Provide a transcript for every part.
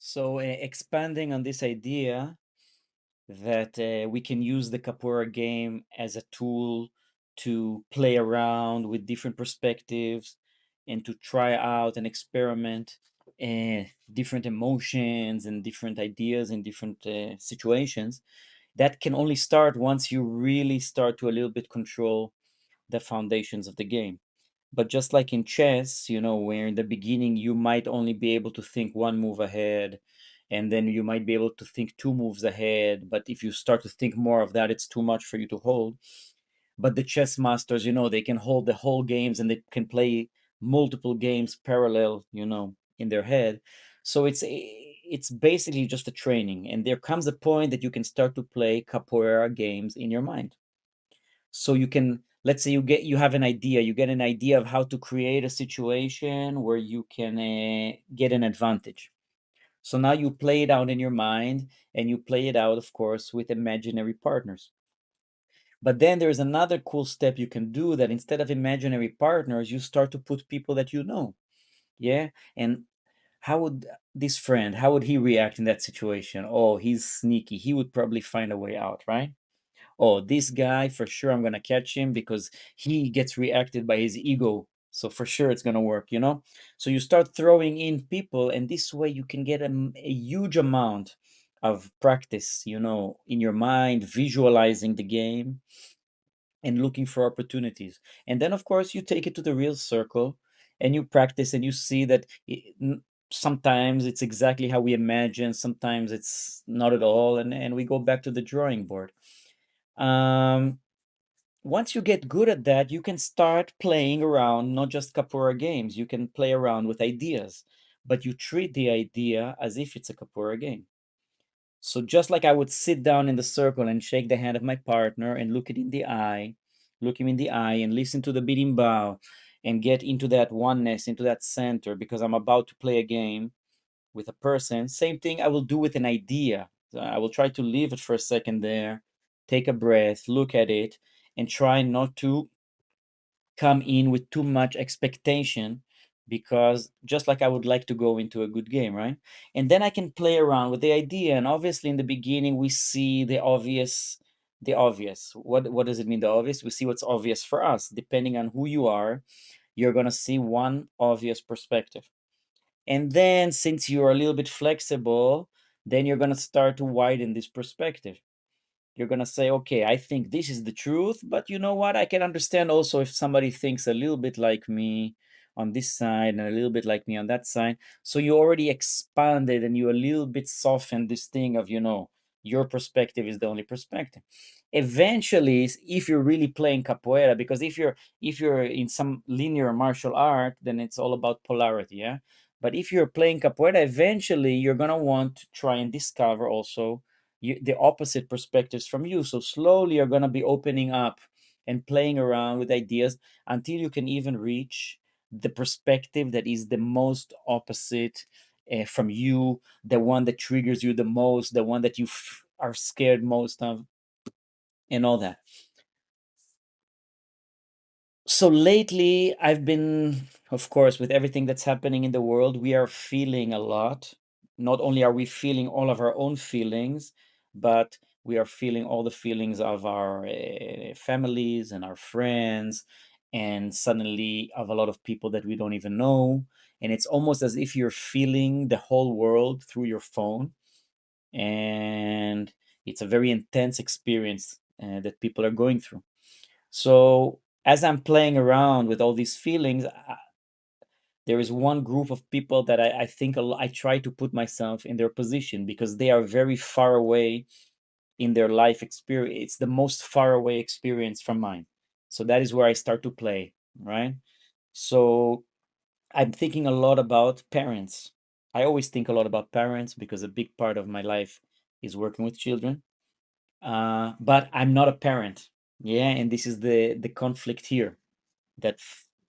So, expanding on this idea that we can use the capoeira game as a tool to play around with different perspectives and to try out and experiment different emotions and different ideas in different situations. That can only start once you really start to a little bit control the foundations of the game. But just like in chess, where in the beginning you might only be able to think one move ahead, and then you might be able to think two moves ahead. But if you start to think more of that, it's too much for you to hold. But the chess masters, they can hold the whole games and they can play multiple games parallel, in their head. So it's basically just a training. And there comes a point that you can start to play capoeira games in your mind. So you can, let's say you have an idea, you get an idea of how to create a situation where you can get an advantage. So now you play it out in your mind, and you play it out, of course, with imaginary partners. But then there's another cool step you can do, that instead of imaginary partners, you start to put people that you know. Yeah. And how would this friend, how would he react in that situation? Oh, he's sneaky, he would probably find a way out, right? Oh, this guy for sure, I'm gonna catch him because he gets reacted by his ego. So for sure it's gonna work. So you start throwing in people, and this way you can get a huge amount of practice, in your mind, visualizing the game and looking for opportunities. And then, of course, you take it to the real circle and you practice, and you see that sometimes it's exactly how we imagine, sometimes it's not at all, and we go back to the drawing board. Um, Once you get good at that, you can start playing around, not just capoeira games. You can play around with ideas, but you treat the idea as if it's a capoeira game. So just like I would sit down in the circle and shake the hand of my partner and look him in the eye and listen to the beating bow and get into that oneness, into that center, because I'm about to play a game with a person. Same thing I will do with an idea. I will try to leave it for a second there, take a breath, look at it, and try not to come in with too much expectation, because just like I would like to go into a good game, right? And then I can play around with the idea. And obviously in the beginning we see the obvious. What does it mean, the obvious? We see what's obvious for us. Depending on who you are, you're going to see one obvious perspective. And then since you're a little bit flexible, then you're going to start to widen this perspective. You're going to say, okay, I think this is the truth, but you know what? I can understand also if somebody thinks a little bit like me on this side and a little bit like me on that side. So you already expanded and you a little bit softened this thing of, your perspective is the only perspective. Eventually, if you're really playing capoeira, because if you're in some linear martial art, then it's all about polarity, yeah. But if you're playing capoeira, eventually you're gonna want to try and discover also the opposite perspectives from you. So slowly you're going to be opening up and playing around with ideas until you can even reach the perspective that is the most opposite from you, the one that triggers you the most, the one that you are scared most of, and all that. So lately, I've been, of course, with everything that's happening in the world, we are feeling a lot. Not only are we feeling all of our own feelings, but we are feeling all the feelings of our families and our friends, and suddenly of a lot of people that we don't even know. And it's almost as if you're feeling the whole world through your phone. And it's a very intense experience that people are going through. So as I'm playing around with all these feelings, there is one group of people that I think I try to put myself in their position, because they are very far away in their life experience. It's the most far away experience from mine. So that is where I start to play, right? So I'm thinking a lot about parents. I always think a lot about parents because a big part of my life is working with children. But I'm not a parent. Yeah, and this is the conflict here. That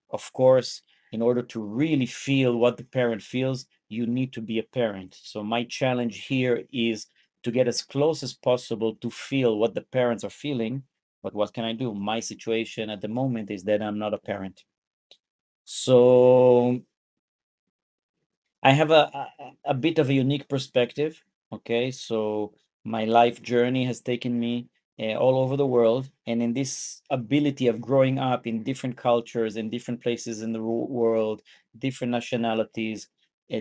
of course, in order to really feel what the parent feels, you need to be a parent. So my challenge here is to get as close as possible to feel what the parents are feeling. But what can I do? My situation at the moment is that I'm not a parent. So I have a bit of a unique perspective. Okay, so my life journey has taken me all over the world, and in this ability of growing up in different cultures, in different places in the world, different nationalities,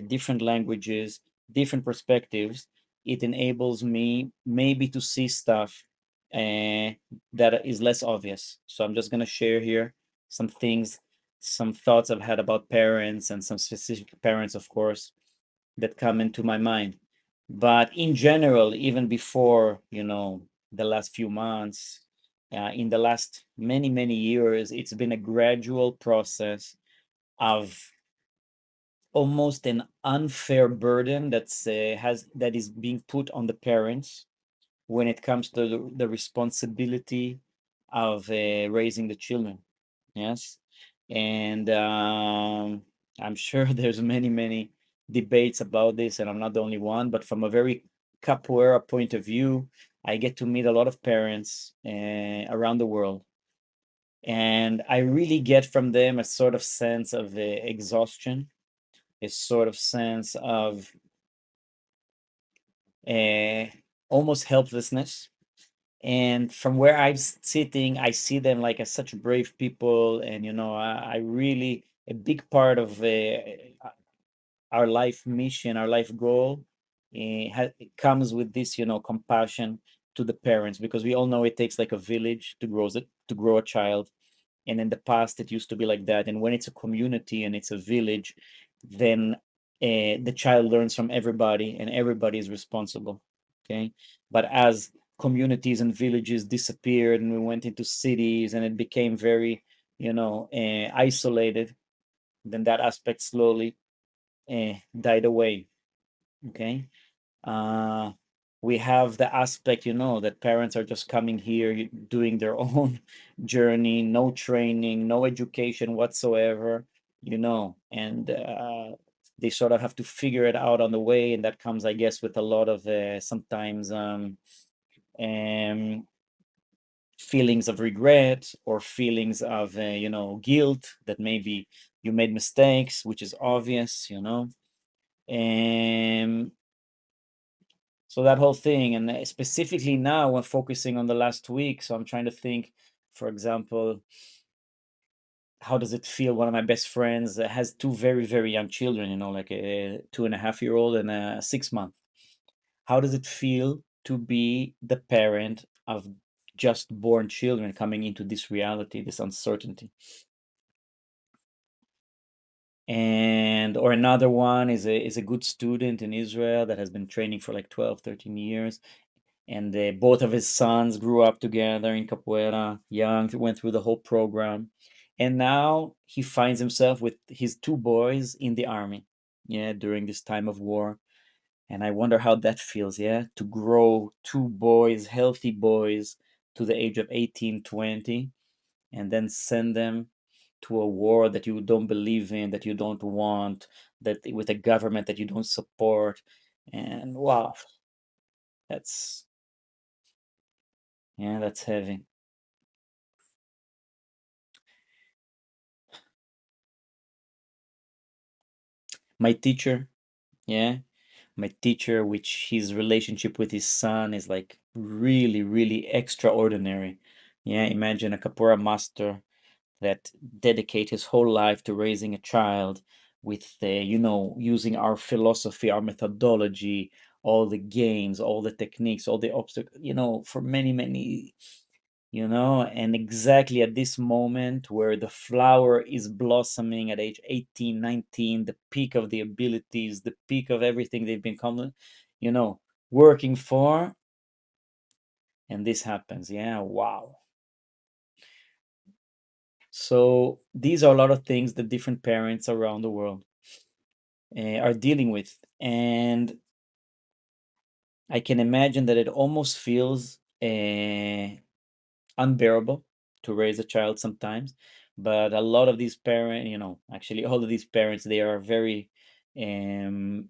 different languages, different perspectives, it enables me maybe to see stuff uh, that is less obvious. So I'm just going to share here some things, some thoughts I've had about parents, and some specific parents, of course, that come into my mind. But in general, even before, the last few months, in the last many, many years, it's been a gradual process of almost an unfair burden that is being put on the parents when it comes to the responsibility of raising the children. Yes, and I'm sure there's many, many debates about this, and I'm not the only one. But from a very capoeira point of view, I get to meet a lot of parents around the world, and I really get from them a sort of sense of exhaustion, a sort of sense of uh, almost helplessness. And from where I'm sitting, I see them like as such brave people, and I really, a big part of our life mission, our life goal, it comes with this, compassion to the parents, because we all know it takes like a village to grow a child. And in the past, it used to be like that. And when it's a community and it's a village, then the child learns from everybody, and everybody is responsible. Okay. But as communities and villages disappeared, and we went into cities, and it became very, isolated, then that aspect slowly died away. Okay. Uh, we have the aspect, that parents are just coming here, doing their own journey, no training, no education whatsoever, and they sort of have to figure it out on the way. And that comes, I guess, with a lot of sometimes um, feelings of regret, or feelings of, guilt, that maybe you made mistakes, which is obvious, and so that whole thing. And specifically now we're focusing on the last week, so I'm trying to think, for example, how does it feel? One of my best friends has two very, very young children, like a 2.5-year-old and a 6 month. How does it feel to be the parent of just born children coming into this reality, this uncertainty? And or another one is a good student in Israel that has been training for like 12, 13 years, and both of his sons grew up together in capoeira, young, went through the whole program, and now he finds himself with his two boys in the army, yeah, during this time of war. And I wonder how that feels, yeah, to grow two boys, healthy boys, to the age of 18, 20, and then send them to a war that you don't believe in, that you don't want, that with a government that you don't support. And wow, that's, yeah, that's heavy. My teacher, yeah, my teacher, which his relationship with his son is like really, really extraordinary. Yeah, imagine a capoeira master that dedicate his whole life to raising a child with, using our philosophy, our methodology, all the games, all the techniques, all the obstacles, for many, many, and exactly at this moment where the flower is blossoming at age 18, 19, the peak of the abilities, the peak of everything they've been you know working for, and this happens. Yeah, wow. So these are a lot of things that different parents around the world are dealing with, and I can imagine that it almost feels unbearable to raise a child sometimes. But a lot of these parents, actually all of these parents, they are very, um,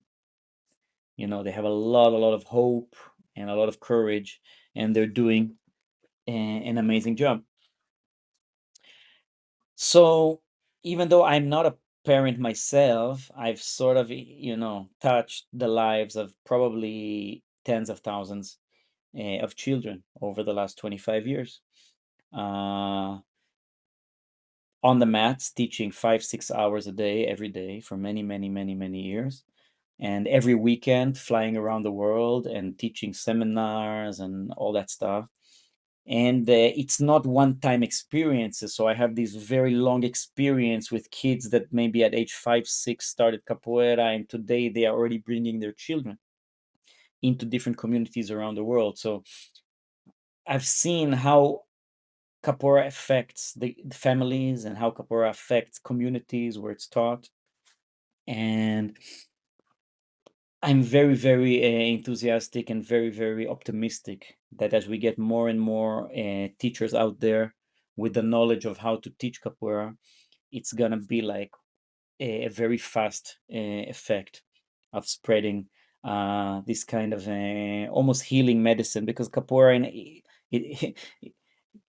they have a lot of hope and a lot of courage, and they're doing an amazing job. So even though I'm not a parent myself, I've sort of, touched the lives of probably tens of thousands of children over the last 25 years. Uh, on the mats, teaching 5, 6 hours a day, every day for many, many, many, many years. And every weekend, flying around the world and teaching seminars and all that stuff. And it's not one-time experiences. So I have this very long experience with kids that maybe at age 5, 6 started capoeira, and today they are already bringing their children into different communities around the world. So I've seen how capoeira affects the families and how capoeira affects communities where it's taught. And I'm very, very enthusiastic and very, very optimistic that as we get more and more teachers out there with the knowledge of how to teach capoeira, it's gonna be like a very fast effect of spreading this kind of almost healing medicine, because capoeira it,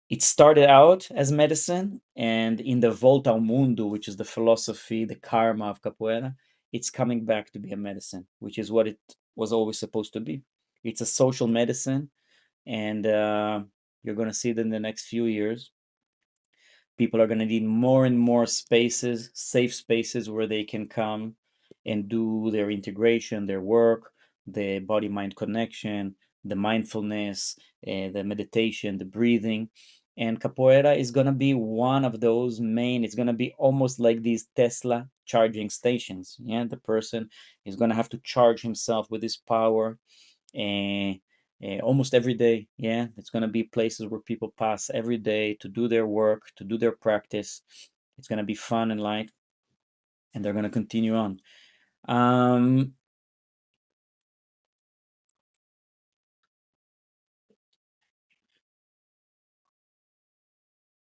it started out as medicine, and in the Volta ao Mundo, which is the philosophy, the karma of capoeira, it's coming back to be a medicine, which is what it was always supposed to be. It's a social medicine, and you're going to see it in the next few years. People are going to need more and more spaces, safe spaces where they can come and do their integration, their work, the body mind connection, the mindfulness, the meditation, the breathing. And capoeira is going to be one of those main, it's going to be almost like these Tesla charging stations. Yeah, the person is going to have to charge himself with this power almost every day. Yeah, it's going to be places where people pass every day to do their work, to do their practice. It's going to be fun and light, and they're going to continue on. um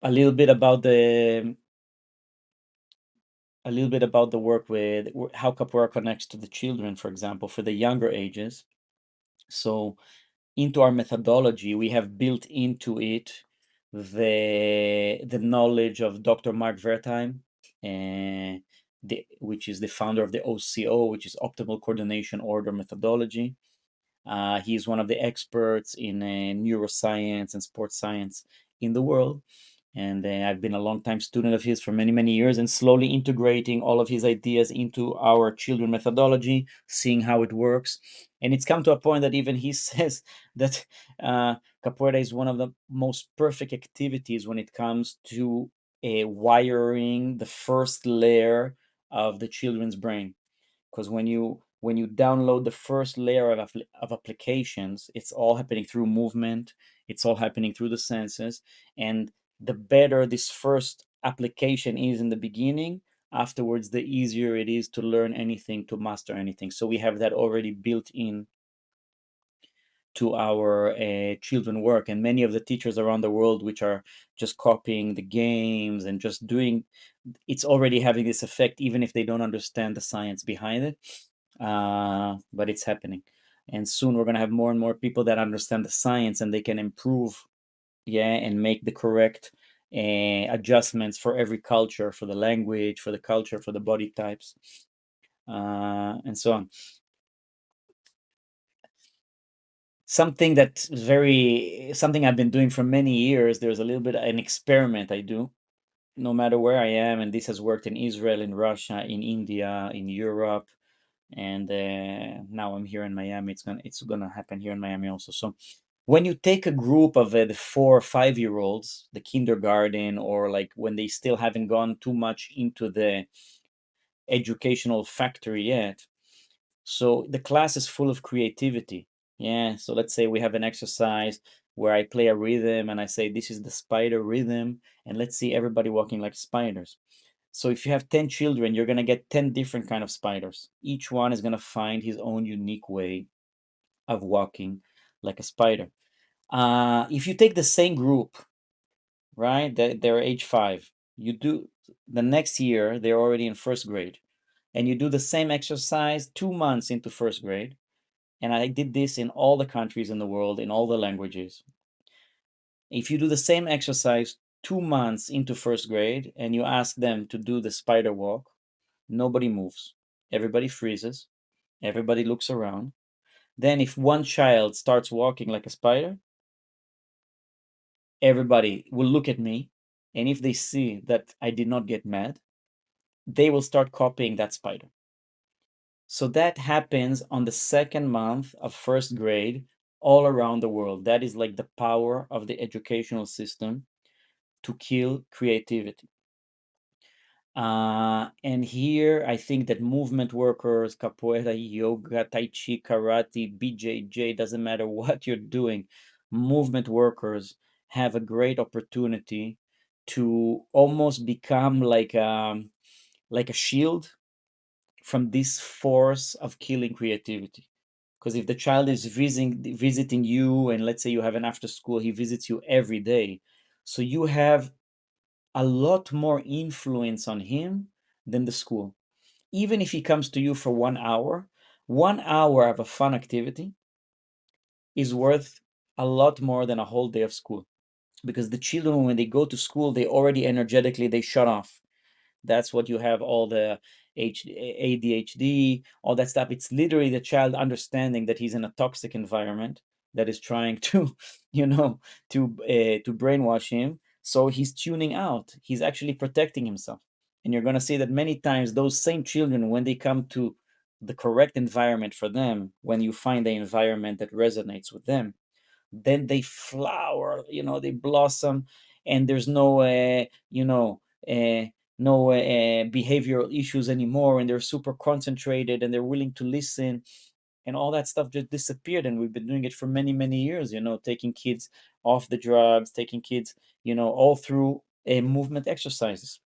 a little bit about the work with how capoeira connects to the children, for example, for the younger ages. So into our methodology, we have built into it the knowledge of Dr. Mark Wertheim, which is the founder of the OCO, which is Optimal Coordination Order Methodology. He is one of the experts in neuroscience and sports science in the world. And I've been a long time student of his for many, many years, and slowly integrating all of his ideas into our children methodology, seeing how it works. And it's come to a point that even he says that capoeira is one of the most perfect activities when it comes to wiring the first layer of the children's brain, because when you download the first layer of applications, it's all happening through movement, it's all happening through the senses. And the better this first application is in the beginning, afterwards the easier it is to learn anything, to master anything. So we have that already built in to our children work. And many of the teachers around the world which are just copying the games and just doing, it's already having this effect even if they don't understand the science behind it. But it's happening, and soon we're going to have more and more people that understand the science, and they can improve, yeah, and make the correct adjustments for every culture, for the language, for the culture, for the body types, and so on. Something I've been doing for many years. There's a little bit an experiment I do no matter where I am, and this has worked in Israel, in Russia, in India, in Europe, and now I'm here in Miami. It's gonna happen here in Miami also. So when you take a group of the 4 or 5 year olds, the kindergarten, or like when they still haven't gone too much into the educational factory yet, so the class is full of creativity. Yeah. So let's say we have an exercise where I play a rhythm and I say, this is the spider rhythm, and let's see everybody walking like spiders. So if you have 10 children, you're going to get 10 different kind of spiders. Each one is going to find his own unique way of walking like a spider. If you take the same group, right, they're age 5, you do the next year, they're already in first grade, and you do the same exercise 2 months into first grade. And I did this in all the countries in the world, in all the languages. If you do the same exercise 2 months into first grade and you ask them to do the spider walk, nobody moves. Everybody freezes. Everybody looks around. Then, if one child starts walking like a spider, everybody will look at me. And if they see that I did not get mad, they will start copying that spider. So that happens on the second month of first grade all around the world. That is like the power of the educational system to kill creativity. And here I think that movement workers, capoeira, yoga, tai chi, karate, BJJ, doesn't matter what you're doing, movement workers have a great opportunity to almost become like a shield from this force of killing creativity. Because if the child is visiting you, and let's say you have an after school, he visits you every day, so you have a lot more influence on him than the school. Even if he comes to you for 1 hour, 1 hour of a fun activity is worth a lot more than a whole day of school. Because the children, when they go to school, they already energetically they shut off. That's what you have all the ADHD, all that stuff. It's literally the child understanding that he's in a toxic environment that is trying to, you know, to brainwash him. So he's tuning out. He's actually protecting himself. And you're going to see that many times those same children, when they come to the correct environment for them, when you find the environment that resonates with them, then they flower, they blossom, and there's no uh, no behavioral issues anymore, and they're super concentrated and they're willing to listen, and all that stuff just disappeared. And we've been doing it for many many years, taking kids off the drugs, taking kids, all through movement exercises.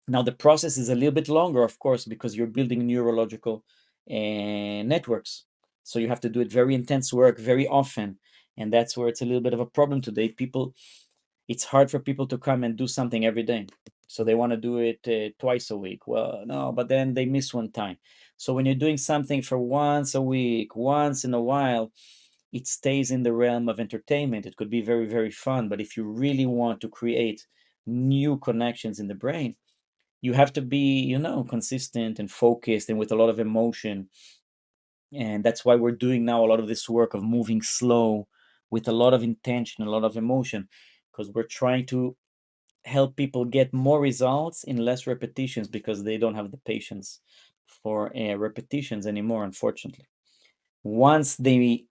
Now the process is a little bit longer, of course, because you're building neurological networks. So you have to do it very intense work very often, and that's where it's a little bit of a problem today. It's hard for people to come and do something every day. So they want to do it twice a week. Well, no, but then they miss one time. So when you're doing something for once a week, once in a while, it stays in the realm of entertainment. It could be very, very fun. But if you really want to create new connections in the brain, you have to be, consistent and focused and with a lot of emotion. And that's why we're doing now a lot of this work of moving slow with a lot of intention, a lot of emotion, because we're trying to help people get more results in less repetitions, because they don't have the patience for repetitions anymore, unfortunately. Once they,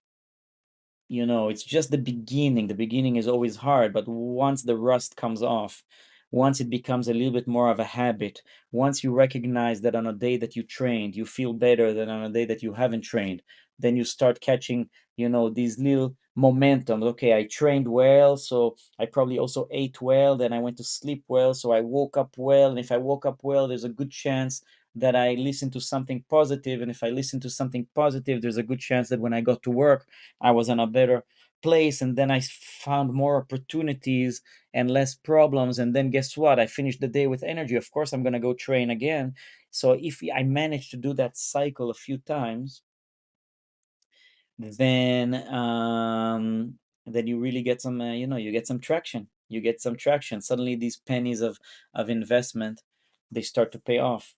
it's just the beginning. The beginning is always hard, but once the rust comes off, once it becomes a little bit more of a habit, once you recognize that on a day that you trained, you feel better than on a day that you haven't trained, then you start catching, these little momentum. Okay, I trained well, so I probably also ate well, then I went to sleep well, so I woke up well. And if I woke up well, there's a good chance that I listen to something positive. And if I listen to something positive, there's a good chance that when I got to work, I was in a better place, and then I found more opportunities and less problems. And then guess what? I finished the day with energy. Of course, I'm going to go train again. So if I manage to do that cycle a few times, then then you really get some, you get some traction. You get some traction. Suddenly, these pennies of investment, they start to pay off.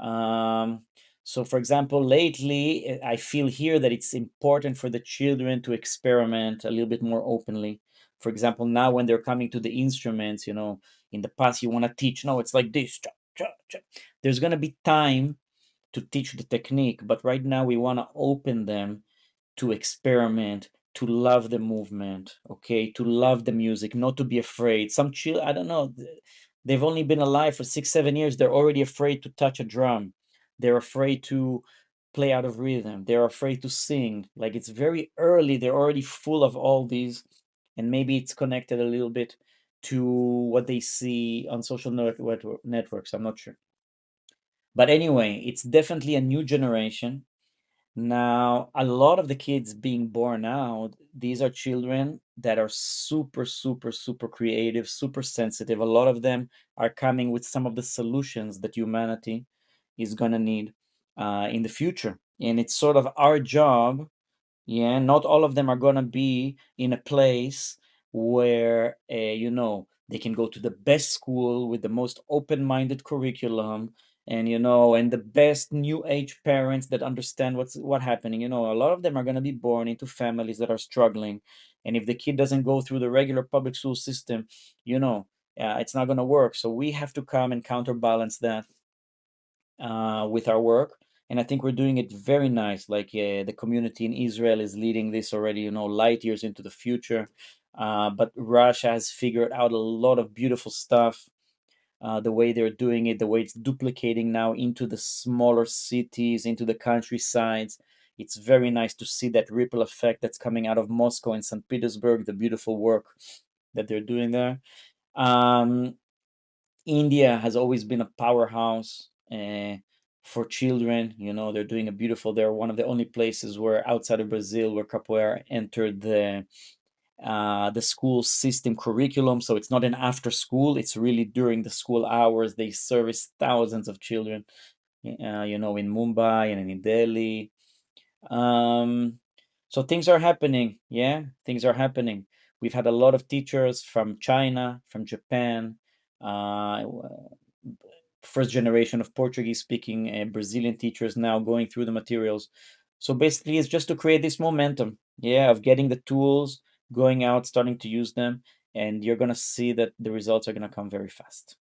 Um, so, for example, lately, I feel here that it's important for the children to experiment a little bit more openly. For example, now when they're coming to the instruments, in the past you want to teach, no, it's like this. Cha, cha, cha. There's going to be time to teach the technique, but right now we want to open them to experiment, to love the movement, okay, to love the music, not to be afraid. Some chill, I don't know, they've only been alive for 6, 7 years. They're already afraid to touch a drum. They're afraid to play out of rhythm. They're afraid to sing. Like, it's very early. They're already full of all these. And maybe it's connected a little bit to what they see on social networks. I'm not sure. But anyway, it's definitely a new generation. Now, a lot of the kids being born now, these are children that are super, super, super creative, super sensitive. A lot of them are coming with some of the solutions that humanity is going to need in the future. And it's sort of our job. Yeah, not all of them are going to be in a place where, they can go to the best school with the most open minded curriculum and and the best new age parents that understand what happening. A lot of them are going to be born into families that are struggling, and if the kid doesn't go through the regular public school system, it's not going to work. So we have to come and counterbalance that with our work. And I think we're doing it very nice. Like the community in Israel is leading this already, light years into the future. But Russia has figured out a lot of beautiful stuff. The way they're doing it, the way it's duplicating now into the smaller cities, into the countrysides. It's very nice to see that ripple effect that's coming out of Moscow and St. Petersburg, the beautiful work that they're doing there. Um, India has always been a powerhouse for children. They're doing a beautiful. They're one of the only places where outside of Brazil where capoeira entered the school system curriculum. So it's not an after school; it's really during the school hours. They service thousands of children. In Mumbai and in Delhi. Um, so things are happening. Yeah, things are happening. We've had a lot of teachers from China, from Japan, first generation of Portuguese speaking Brazilian teachers now going through the materials. So basically, it's just to create this momentum, yeah, of getting the tools, going out, starting to use them, and you're going to see that the results are going to come very fast.